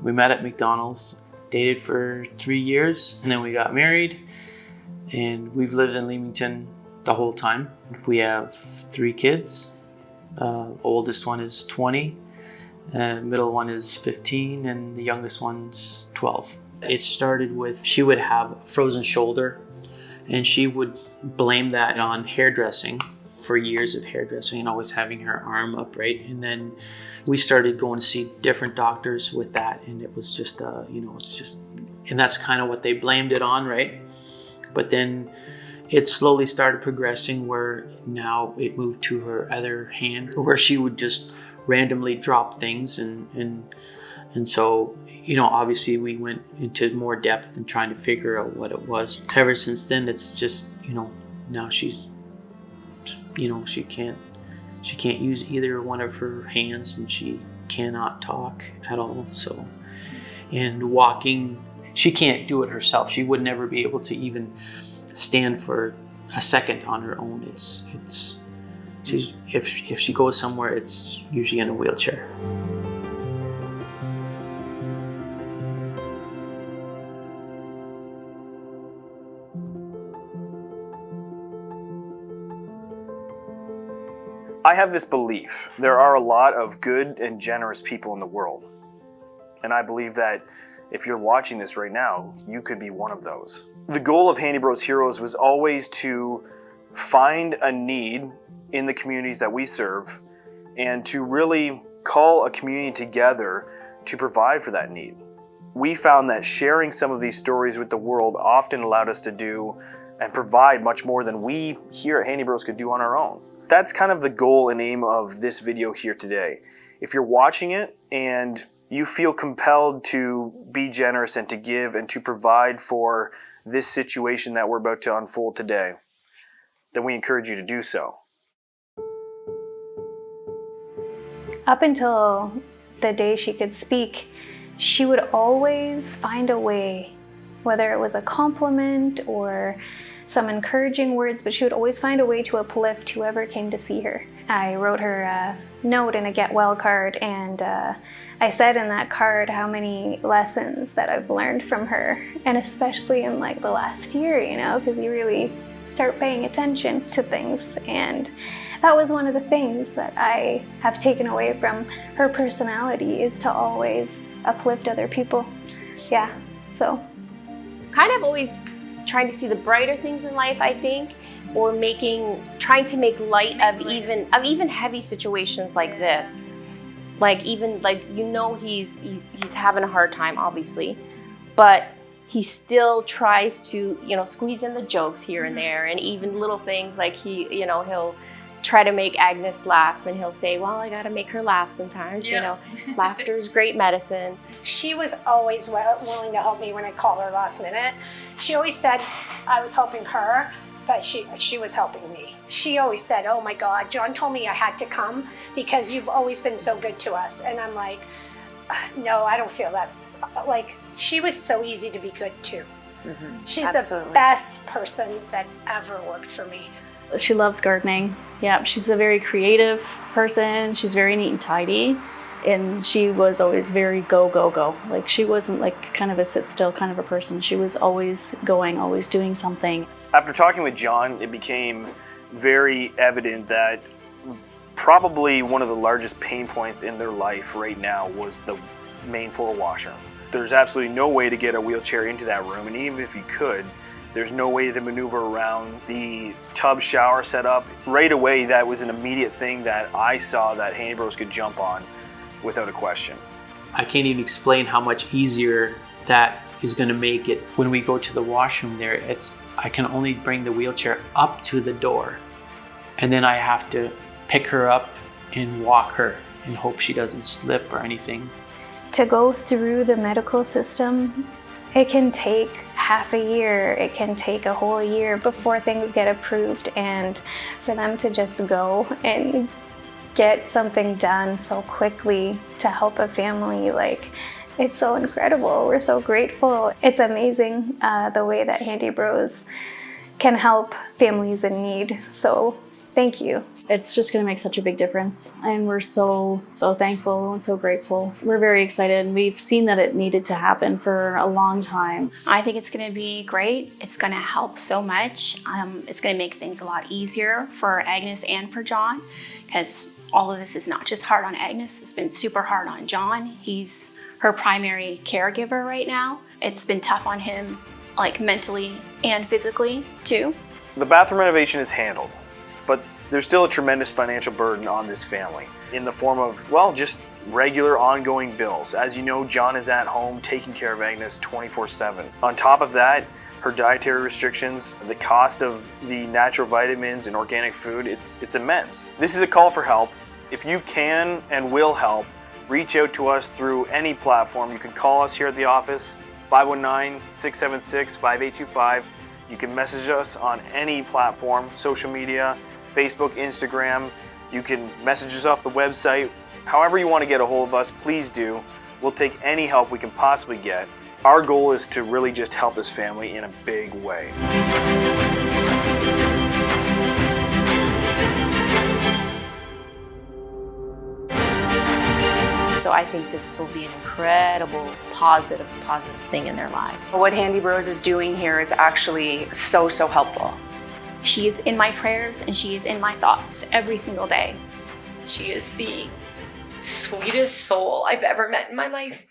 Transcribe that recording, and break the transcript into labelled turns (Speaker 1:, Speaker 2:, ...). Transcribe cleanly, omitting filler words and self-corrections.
Speaker 1: We met at McDonald's, dated for 3 years, and then we got married. And we've lived in Leamington the whole time. We have 3 kids. Oldest one is 20, middle one is 15, and the youngest one's 12. It started with, she would have a frozen shoulder, and she would blame that on hairdressing, for years of hairdressing and always having her arm upright. And then we started going to see different doctors with that, and it was just, and that's kind of what they blamed it on, right? But then it slowly started progressing where now it moved to her other hand, where she would just randomly drop things. And so, obviously we went into more depth in trying to figure out what it was. Ever since then, it's just, now she's, she can't use either one of her hands, and she cannot talk at all. So, and walking, she can't do it herself. She would never be able to even stand for a second on her own. If she goes somewhere, it's usually in a wheelchair.
Speaker 2: I have this belief. There are a lot of good and generous people in the world. And I believe that if you're watching this right now, you could be one of those. The goal of Handy Bros Heroes was always to find a need in the communities that we serve and to really call a community together to provide for that need. We found that sharing some of these stories with the world often allowed us to do and provide much more than we here at Handy Bros could do on our own. That's kind of the goal and aim of this video here today. If you're watching it and you feel compelled to be generous and to give and to provide for this situation that we're about to unfold today, then we encourage you to do so.
Speaker 3: Up until the day she could speak, she would always find a way, whether it was a compliment or some encouraging words, but she would always find a way to uplift whoever came to see her. I wrote her a note in a get well card, and I said in that card how many lessons that I've learned from her, and especially in like the last year, because you really start paying attention to things. And that was one of the things that I have taken away from her personality, is to always uplift other people. Yeah, so.
Speaker 4: Kind of always trying to see the brighter things in life, I think, or trying to make light of even heavy situations like this. He's having a hard time, obviously, but he still tries to, squeeze in the jokes here and there, and even little things like he'll try to make Agnes laugh, and he'll say, well, I gotta make her laugh sometimes. Laughter is great medicine.
Speaker 5: She was always willing to help me when I called her last minute. She always said I was helping her, but she was helping me. She always said, oh my God, John told me I had to come because you've always been so good to us. And I'm like, no, I don't feel that's, she was so easy to be good to. Mm-hmm. She's Absolutely. The best person that ever worked for me.
Speaker 6: She loves gardening. Yeah, she's a very creative person. She's very neat and tidy. And she was always very go, go, go. She wasn't kind of a sit still kind of a person. She was always going, always doing something.
Speaker 2: After talking with John, it became very evident that probably one of the largest pain points in their life right now was the main floor washer. There's absolutely no way to get a wheelchair into that room, and even if you could, there's no way to maneuver around the tub shower setup. Right away, that was an immediate thing that I saw that Handy Bros could jump on without a question.
Speaker 1: I can't even explain how much easier that is going to make it. When we go to the washroom there, I can only bring the wheelchair up to the door, and then I have to pick her up and walk her and hope she doesn't slip or anything.
Speaker 3: To go through the medical system, it can take half a year, it can take a whole year before things get approved, and for them to just go and get something done so quickly to help a family, it's so incredible. We're so grateful. It's amazing the way that Handy Bros can help families in need. So Thank you.
Speaker 6: It's just going to make such a big difference. And we're so thankful and so grateful. We're very excited, and we've seen that it needed to happen for a long time.
Speaker 7: I think it's going to be great. It's going to help so much. It's going to make things a lot easier for Agnes and for John, because all of this is not just hard on Agnes. It's been super hard on John. He's her primary caregiver right now. It's been tough on him, like mentally and physically too.
Speaker 2: The bathroom renovation is handled, but there's still a tremendous financial burden on this family in the form of, well, just regular ongoing bills. As you know, John is at home taking care of Agnes 24/7. On top of that, her dietary restrictions, the cost of the natural vitamins and organic food, it's immense. This is a call for help. If you can and will help, reach out to us through any platform. You can call us here at the office, 519-676-5825. You can message us on any platform, social media, Facebook, Instagram. You can message us off the website. However you want to get a hold of us, please do. We'll take any help we can possibly get. Our goal is to really just help this family in a big way.
Speaker 4: So I think this will be an incredible, positive thing in their lives.
Speaker 8: What Handy Bros is doing here is actually so helpful.
Speaker 7: She is in my prayers and she is in my thoughts every single day.
Speaker 9: She is the sweetest soul I've ever met in my life.